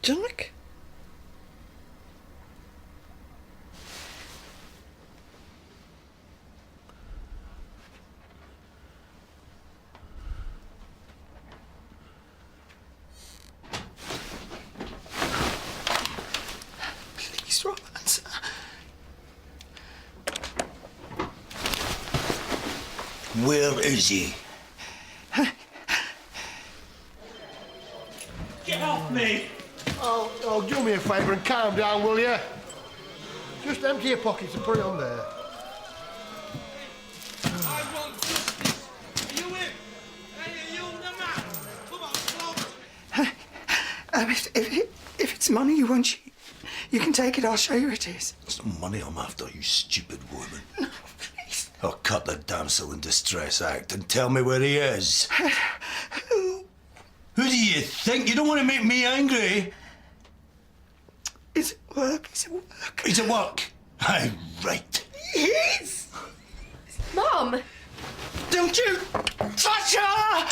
Jack? Please, Rob, answer. Where is he? Get off me! Oh, do me a favour and calm down, will you? Just empty your pockets and put it on there. I want justice! Are you in? Hey, are you the man? Come on, close! If it's money you want, you can take it. I'll show you it is. It's not money I'm after, you stupid woman. No, please. I'll cut the damsel in distress act and tell me where he is. Who do you think? You don't want to make me angry. Is it work? Is it work? He's at work. Aye, right. Yes! Mum! Don't you touch her!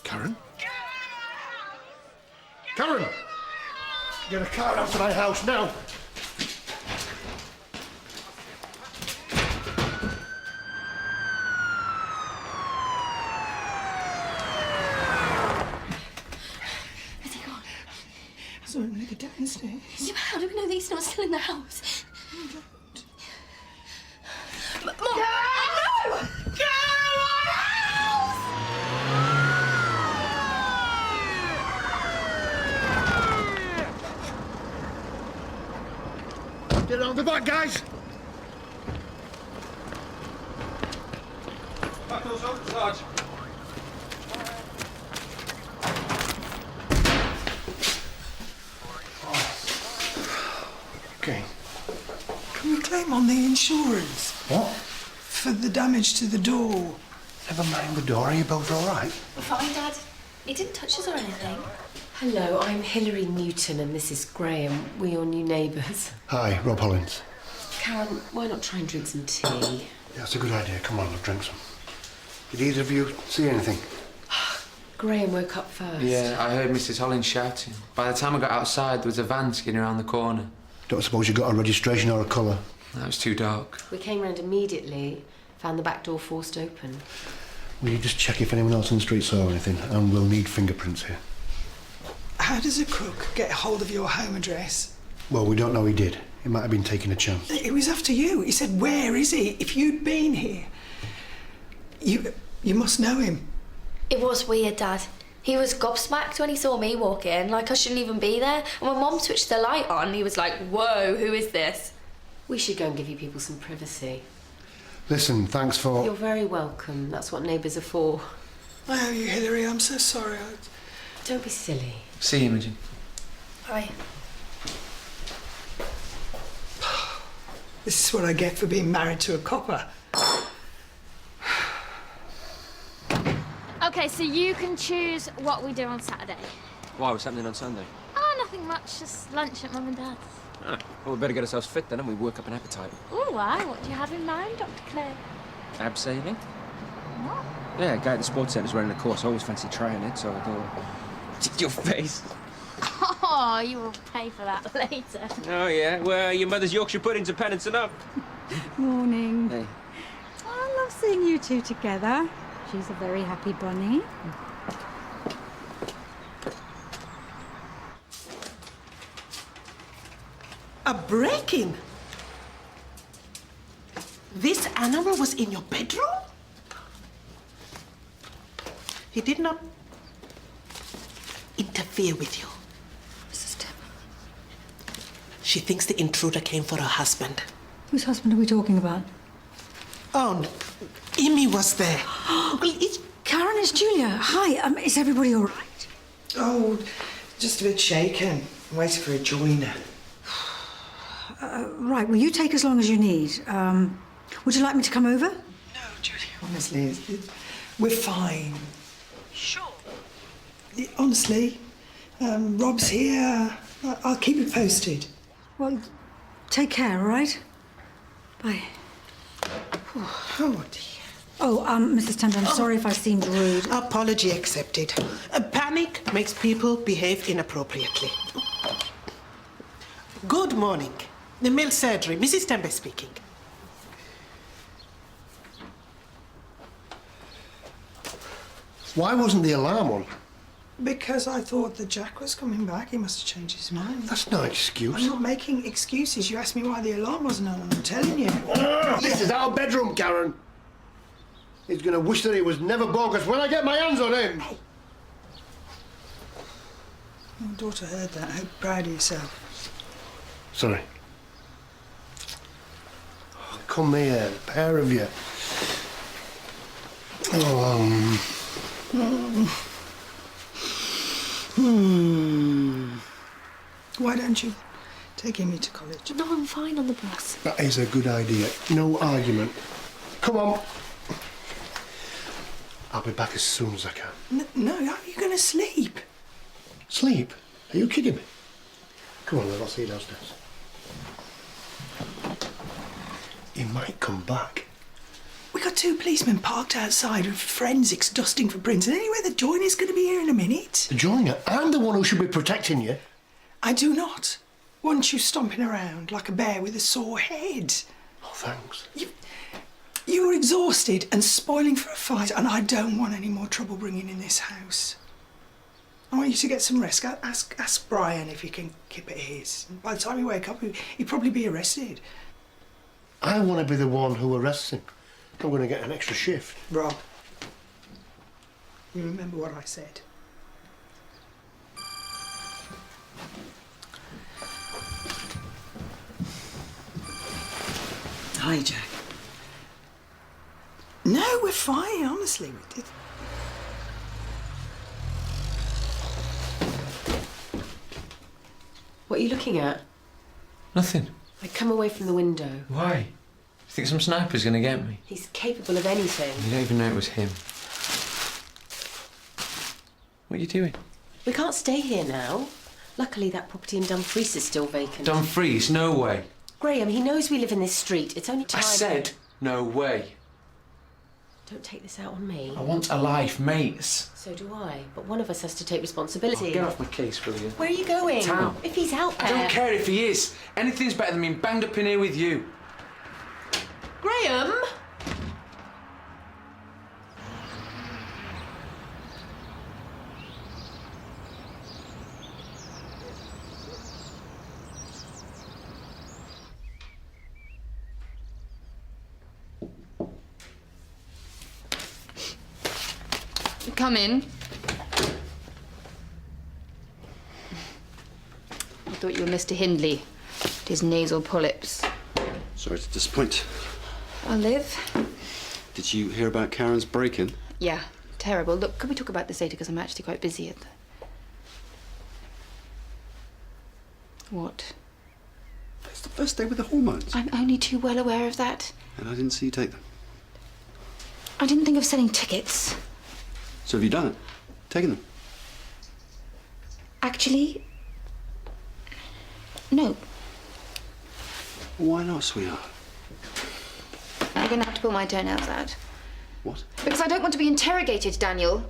Karen? Karen! Get a car out to my house now. Where's he gone? I saw him go downstairs. Yeah, but how do we know that he's not still in the house? Mum! No! Get out of my house! Get on the back, guys. Back those up, Sarge. Okay. Can we claim on the insurance? What? For the damage to the door. Never mind the door. Are you both all right? We're fine, Dad. He didn't touch us or anything. Hello, I'm Hilary Newton and this is Graham. We're your new neighbours. Hi, Rob Hollins. Karen, why not try and drink some tea? That's a good idea. Come on, I'll drink some. Did either of you see anything? Graham woke up first. Yeah, I heard Mrs. Hollins shouting. By the time I got outside, there was a van skidding around the corner. Don't suppose you got a registration or a colour? That was too dark. We came round immediately, found the back door forced open. Will you just check if anyone else in the street saw anything? And we'll need fingerprints here. How does a crook get hold of your home address? Well, we don't know he did. He might have been taking a chance. It was after you. He said, "Where is he?" If you'd been here, you must know him. It was weird, Dad. He was gobsmacked when he saw me walk in, like I shouldn't even be there. And when Mum switched the light on, he was like, "Whoa, who is this?" We should go and give you people some privacy. Listen, thanks for... You're very welcome. That's what neighbours are for. I owe you, Hilary. I'm so sorry. Don't be silly. See you, Imogen. Hi. This is what I get for being married to a copper. Okay, so you can choose what we do on Saturday. Why, what's happening on Sunday? Oh, nothing much, just lunch at Mum and Dad's. Ah, well, we better get ourselves fit then and we work up an appetite. Oh, why? What do you have in mind, Dr. Clare? Abseiling? What? Yeah, a guy at the sports centre's running a course. I always fancy trying it, so I thought... Your face. Oh, you will pay for that later. Oh, yeah? Well, your mother's Yorkshire puddings are penance enough. Morning. Hey. I love seeing you two together. She's a very happy bunny. A break-in? This animal was in your bedroom? He did not interfere with you. Mrs. Tim. She thinks the intruder came for her husband. Whose husband are we talking about? Oh, no. Amy was there. Well, it's Karen, it's Julia. Hi, is everybody all right? Oh, just a bit shaken. I'm waiting for a joiner. Right, well, you take as long as you need. Would you like me to come over? No, Julia, honestly, we're fine. Sure. Honestly, Rob's here. I'll keep you posted. Well, take care, all right? Bye. Oh, dear. Oh, Mrs. Temple, I'm sorry if I seemed rude. Apology accepted. Panic makes people behave inappropriately. Good morning. The male surgery. Mrs. Temple speaking. Why wasn't the alarm on? Because I thought that Jack was coming back. He must have changed his mind. That's no excuse. I'm not making excuses. You asked me why the alarm wasn't on, and I'm telling you. This is our bedroom, Karen. He's going to wish that he was never bogus when I get my hands on him. Your daughter heard that. I hope you're proud of yourself. Sorry. Oh, come here, the pair of you. Why don't you take Amy to college? No, I'm fine on the bus. That is a good idea. No argument. Come on. I'll be back as soon as I can. No, how are you going to sleep? Sleep? Are you kidding me? Come on, then, I'll see you downstairs. He might come back. We got 2 policemen parked outside with forensics dusting for prints, and anyway, the joiner's going to be here in a minute. The joiner? I'm the one who should be protecting you. I do not want you stomping around like a bear with a sore head. Oh, thanks. You were exhausted and spoiling for a fight, and I don't want any more trouble bringing in this house. I want you to get some rest. Ask Brian if he can keep it his. By the time you wake up, he'd probably be arrested. I want to be the one who arrests him. I'm going to get an extra shift. Rob, you remember what I said? Hi, Jack. No, we're fine, honestly. We did. What are you looking at? Nothing. I come away from the window. Why? You think some sniper's gonna get me? He's capable of anything. You don't even know it was him. What are you doing? We can't stay here now. Luckily, that property in Dumfries is still vacant. Dumfries? No way. Graham, he knows we live in this street. It's only time... I said no way. Don't take this out on me. I want a life, mates. So do I, but one of us has to take responsibility. Oh, get off my case, will you? Where are you going? Town. If he's out there... I don't care if he is. Anything's better than being banged up in here with you. Graham! Come in. I thought you were Mr. Hindley. His nasal polyps. Sorry to disappoint. I'll live. Did you hear about Karen's break-in? Yeah, terrible. Look, could we talk about this later? Because I'm actually quite busy at the... What? It's the first day with the hormones. I'm only too well aware of that. And I didn't see you take them. I didn't think of selling tickets. So have you done it? Taken them? Actually, no. Why not, sweetheart? I'm going to have to pull my toenails out. What? Because I don't want to be interrogated, Daniel.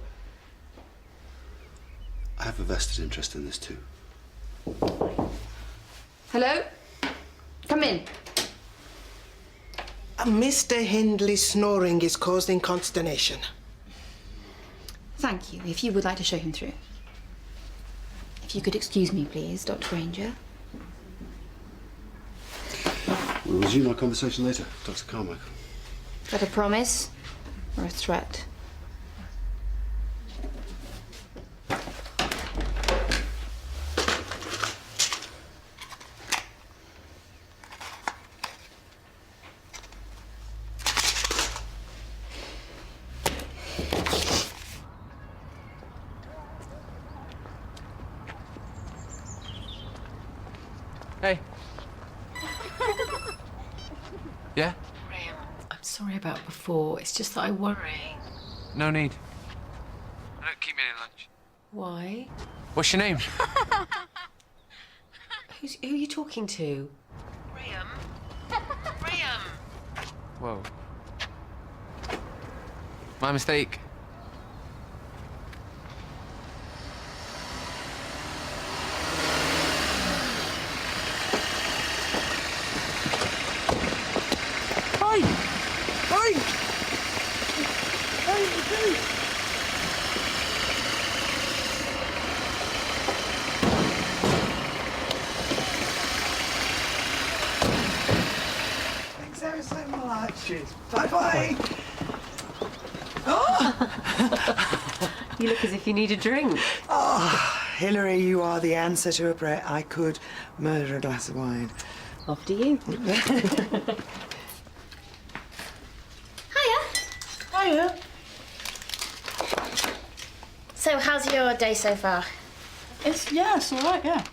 I have a vested interest in this too. Hello? Come in. Mr. Hindley's snoring is causing consternation. Thank you. If you would like to show him through. If you could excuse me, please, Dr. Granger. We'll resume our conversation later, Dr. Carmichael. Is that a promise or a threat? Hey. Yeah? Graham, I'm sorry about before. It's just that I worry. No need. Don't keep me any lunch. Why? What's your name? Who are you talking to? Graham? Graham! Whoa. My mistake. Hey! Hey! Hey, hey! Thanks ever so much. Cheers. Bye-bye. Oh! You look as if you need a drink. Oh, Hilary, you are the answer to a prayer. I could murder a glass of wine. After you. Hiya. So, how's your day so far? It's all right, yeah.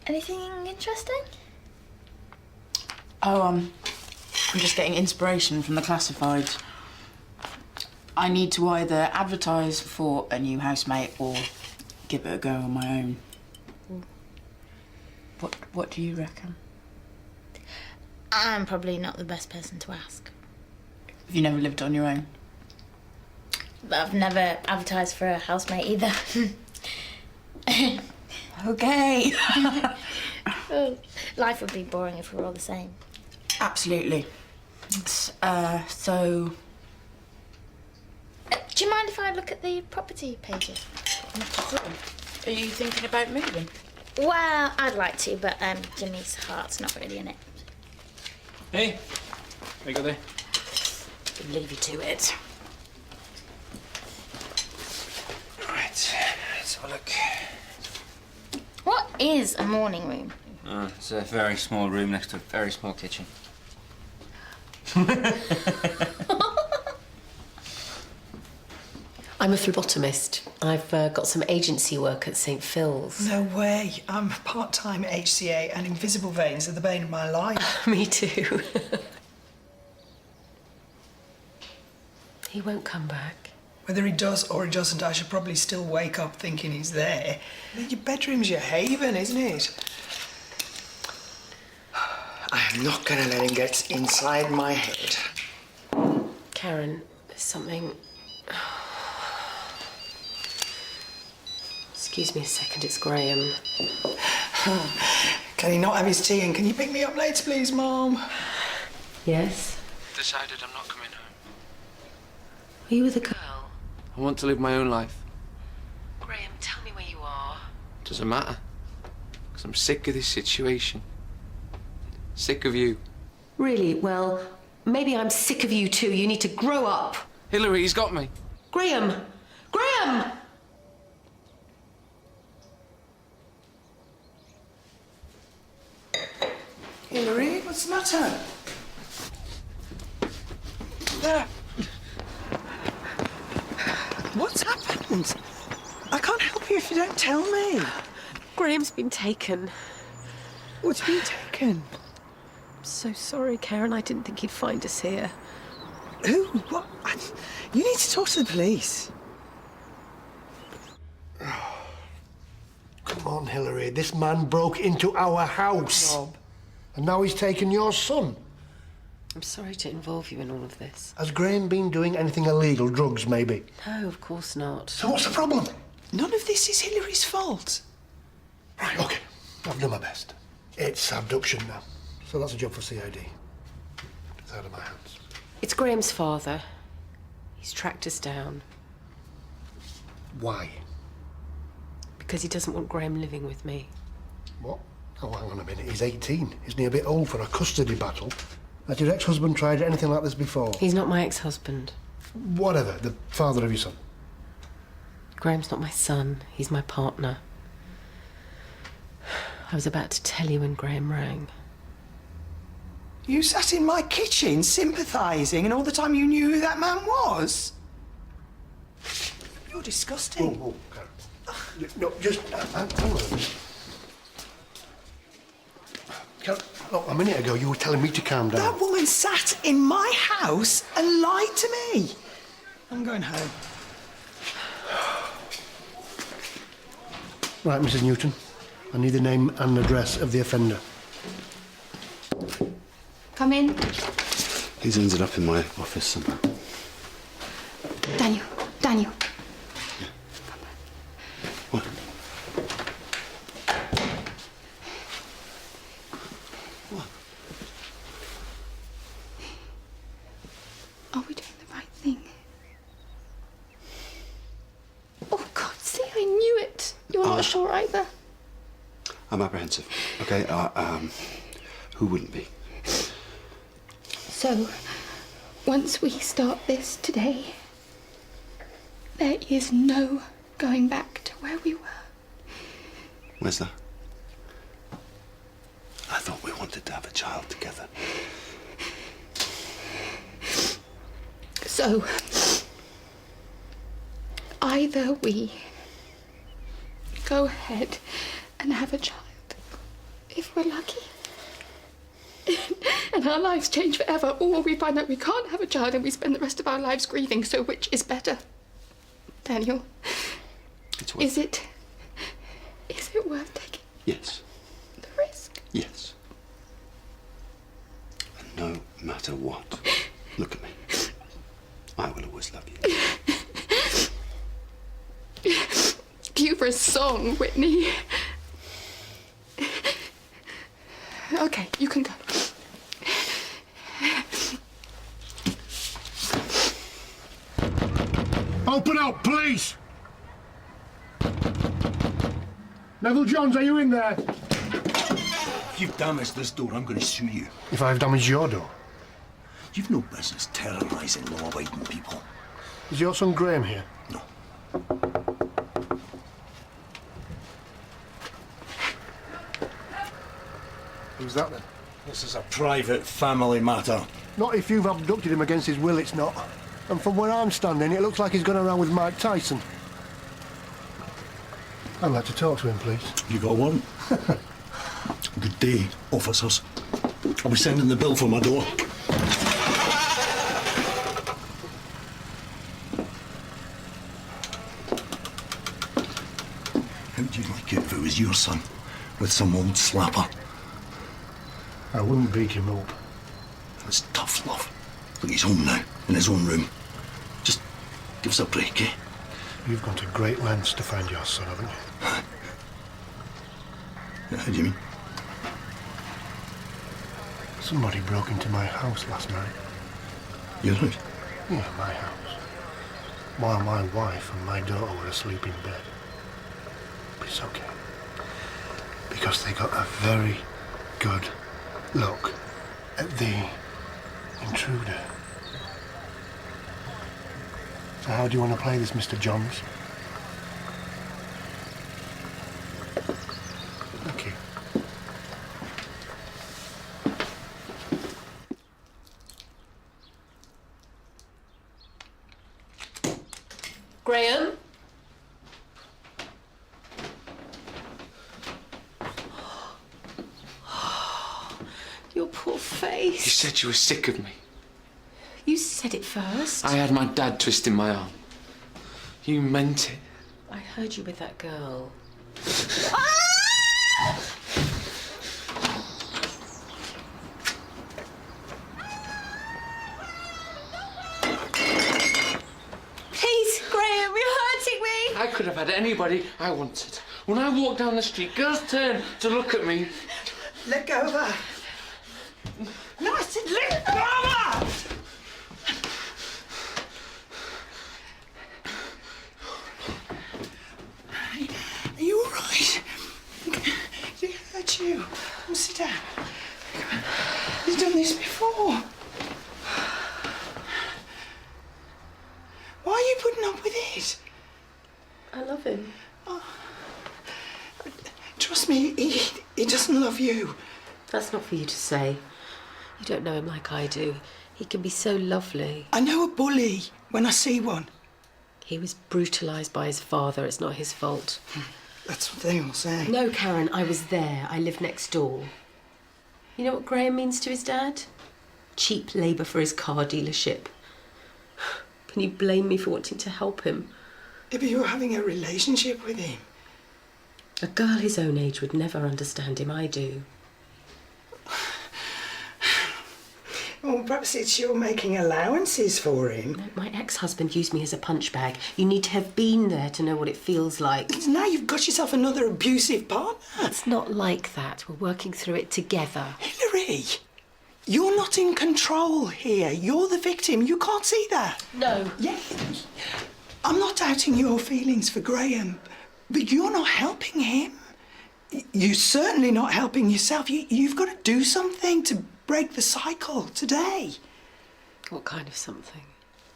Anything interesting? Oh, I'm just getting inspiration from the classifieds. I need to either advertise for a new housemate or give it a go on my own. What do you reckon? I'm probably not the best person to ask. Have you never lived on your own? But I've never advertised for a housemate either. Okay. Life would be boring if we were all the same. Absolutely. So... Do you mind if I look at the property pages? Are you thinking about moving? Well, I'd like to, but Jimmy's heart's not really in it. Hey, how you got there? Leave you to it. Right, let's have a look. What is a morning room? It's a very small room next to a very small kitchen. I'm a phlebotomist. I've got some agency work at St. Phil's. No way. I'm part-time HCA and invisible veins are the bane of my life. Me too. He won't come back. Whether he does or he doesn't, I should probably still wake up thinking he's there. Your bedroom's your haven, isn't it? I'm not going to let him get inside my head. Karen, there's something... Excuse me a second, it's Graham. Can he not have his tea and can you pick me up later, please, Mom? Yes? Decided I'm not coming home. Are you with a girl? I want to live my own life. Graham, tell me where you are. Doesn't matter. Because I'm sick of this situation. Sick of you. Really? Well, maybe I'm sick of you too. You need to grow up. Hilary, he's got me. Graham! Graham! Hilary, what's the matter? There. What's happened? I can't help you if you don't tell me. Graham's been taken. What's been taken? I'm so sorry, Karen. I didn't think he'd find us here. Who? What? You need to talk to the police. Come on, Hilary. This man broke into our house. Rob. And now he's taken your son. I'm sorry to involve you in all of this. Has Graham been doing anything illegal? Drugs, maybe? No, of course not. So what's the problem? None of this is Hilary's fault. Right, OK. I've done my best. It's abduction now. So that's a job for CID. It's out of my hands. It's Graham's father. He's tracked us down. Why? Because he doesn't want Graham living with me. What? Oh, hang on a minute. He's 18. Isn't he a bit old for a custody battle? Has your ex-husband tried anything like this before? He's not my ex-husband. Whatever. The father of your son. Graham's not my son. He's my partner. I was about to tell you when Graham rang. You sat in my kitchen sympathising and all the time you knew who that man was? You're disgusting. Oh, Karen. No, just... hang on a minute. Karen, look, a minute ago you were telling me to calm down. That woman sat in my house and lied to me. I'm going home. Right, Mrs. Newton. I need the name and address of the offender. Come in. He's ended up in my office somewhere. Daniel. What? What? Are we doing the right thing? Oh, God, see, I knew it. You're not sure either. I'm apprehensive. Okay, who wouldn't be? So, once we start this today, there is no going back to where we were. Where's that? I thought we wanted to have a child together. So, either we go ahead and have a child, if we're lucky, and our lives change forever, or we find out we can't have a child and we spend the rest of our lives grieving. So which is better? Daniel, is it worth taking? Yes. The risk? Yes. And no matter what, look at me. I will always love you. Cue for a song, Whitney. Okay, you can go. Open up, please! Neville Johns, are you in there? If you've damaged this door, I'm going to sue you. If I've damaged your door? You've no business terrorising law-abiding people. Is your son Graham here? No. Who's that then? This is a private family matter. Not if you've abducted him against his will, it's not. And from where I'm standing, it looks like he's gone around with Mike Tyson. I'd like to talk to him, please. You got one? Good day, officers. I'll be sending the bill for my door. How'd you like it if it was your son with some old slapper? I wouldn't beat him up. It's tough love. Look, he's home now, in his own room. Just give us a break, eh? You've gone to great lengths to find your son, haven't you? How do you mean? Somebody broke into my house last night. Your house? Yeah, my house. While my wife and my daughter were asleep in bed. But it's okay. Because they got a very good look at the intruder. So how do you want to play this, Mr. Johns? Thank you. Graham? Your poor face. You said you were sick of me. You said it first. I had my dad twisting my arm. You meant it. I heard you with that girl. Please, Graham, you're hurting me. I could have had anybody I wanted. When I walk down the street, girls turn to look at me. Let go of her. No, I said let go of her! Are you all right? Did it hurt you? Come sit down. You've done this before. Why are you putting up with it? I love him. Oh. Trust me, he doesn't love you. That's not for you to say. You don't know him like I do. He can be so lovely. I know a bully when I see one. He was brutalised by his father. It's not his fault. That's what they all say. No, Karen, I was there. I live next door. You know what Graham means to his dad? Cheap labour for his car dealership. Can you blame me for wanting to help him? Yeah, but you were having a relationship with him. A girl his own age would never understand him. I do. Well, perhaps it's you're making allowances for him. No, my ex-husband used me as a punch bag. You need to have been there to know what it feels like. Now you've got yourself another abusive partner. It's not like that. We're working through it together. Hillary, you're not in control here. You're the victim. You can't see that. No. Yes. I'm not doubting your feelings for Graham, but you're not helping him. You're certainly not helping yourself. You've got to do something to break the cycle today. What kind of something?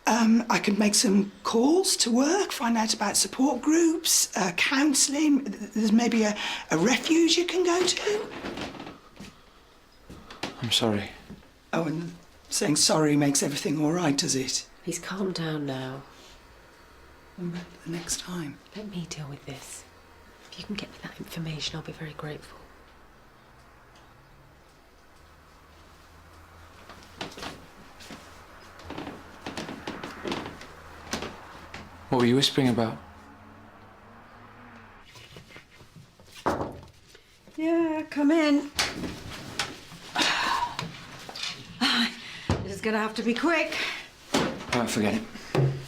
I could make some calls to work, find out about support groups, counselling. There's maybe a refuge you can go to. I'm sorry. Oh, and saying sorry makes everything all right, does it? He's calmed down now. And the next time. Let me deal with this. If you can get me that information, I'll be very grateful. What were you whispering about? Yeah, come in. This is gonna have to be quick. Right, forget it.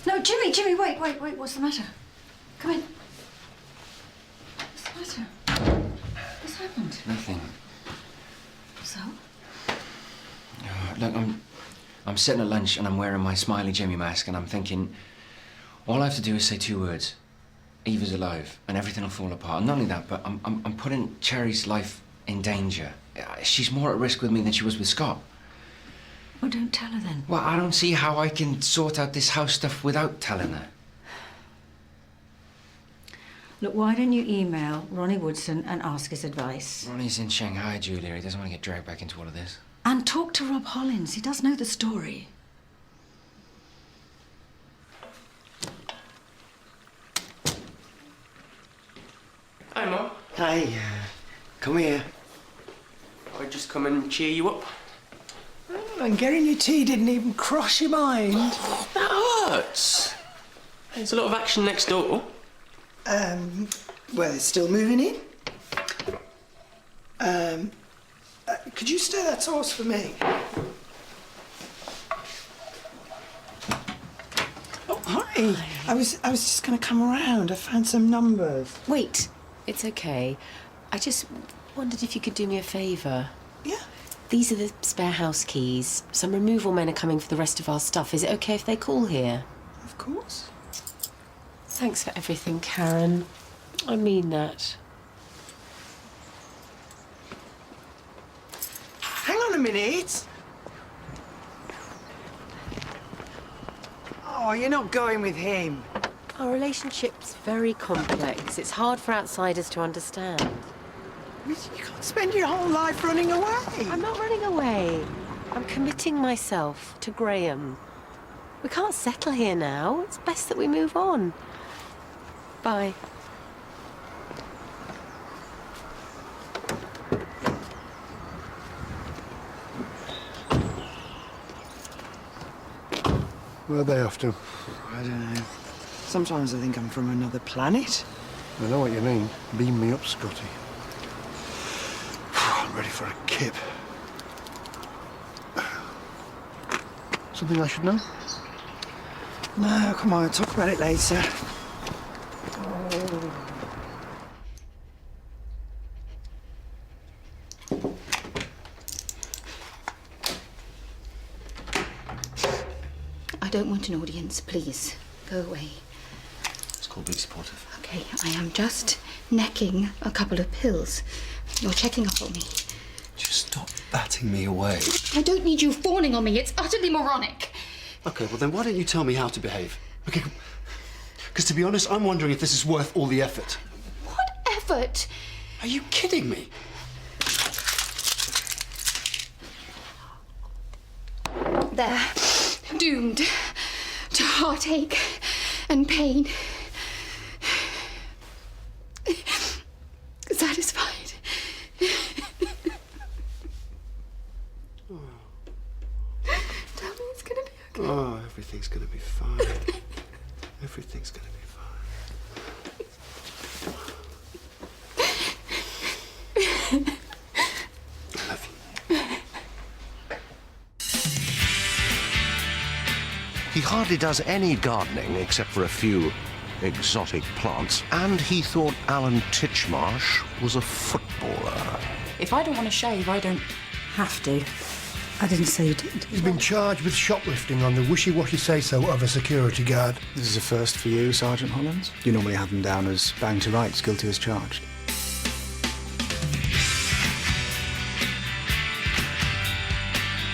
No, Jimmy, wait, what's the matter? Come in. What's the matter? What's happened? Nothing. So? Look, I'm sitting at lunch and I'm wearing my smiley Jimmy mask and I'm thinking, all I have to do is say 2 words. Eva's alive, and everything will fall apart. And not only that, but I'm putting Cherry's life in danger. She's more at risk with me than she was with Scott. Well, don't tell her then. Well, I don't see how I can sort out this house stuff without telling her. Look, why don't you email Ronnie Woodson and ask his advice? Ronnie's in Shanghai, Julia. He doesn't want to get dragged back into all of this. And talk to Rob Hollins. He does know the story. Hi, Mum. Hey, come here. I'd just come and cheer you up. Oh, and getting your tea didn't even cross your mind. That hurts. There's a lot of action next door. Well, it's still moving in. Could you stir that sauce for me? Oh, hi. I was just going to come around. I found some numbers. Wait, it's okay. I just wondered if you could do me a favour. Yeah. These are the spare house keys. Some removal men are coming for the rest of our stuff. Is it okay if they call here? Of course. Thanks for everything, Karen. I mean that. Hang on a minute. Oh, you're not going with him. Our relationship's very complex. It's hard for outsiders to understand. You can't spend your whole life running away. I'm not running away. I'm committing myself to Graham. We can't settle here now. It's best that we move on. Bye. Where are they off to? I don't know. Sometimes I think I'm from another planet. I know what you mean. Beam me up, Scotty. I'm ready for a kip. Something I should know? No, come on, talk about it later. I don't want an audience, please. Go away. It's called being supportive. Okay, I am just necking a couple of pills. You're checking up on me. Just stop batting me away. I don't need you fawning on me. It's utterly moronic. Okay, well then why don't you tell me how to behave? Okay, because to be honest, I'm wondering if this is worth all the effort. What effort? Are you kidding me? They're doomed to heartache and pain. Satisfied. Tell me it's gonna be okay. Oh, everything's gonna be fine. Everything's gonna be fine. hardly does any gardening except for a few exotic plants, and he thought Alan Titchmarsh was a footballer. If I don't want to shave, I don't have to. I didn't say you did. He's been charged with shoplifting on the wishy-washy say-so of a security guard. This is a first for you, Sergeant Hollands. You normally have them down as bang to rights, guilty as charged.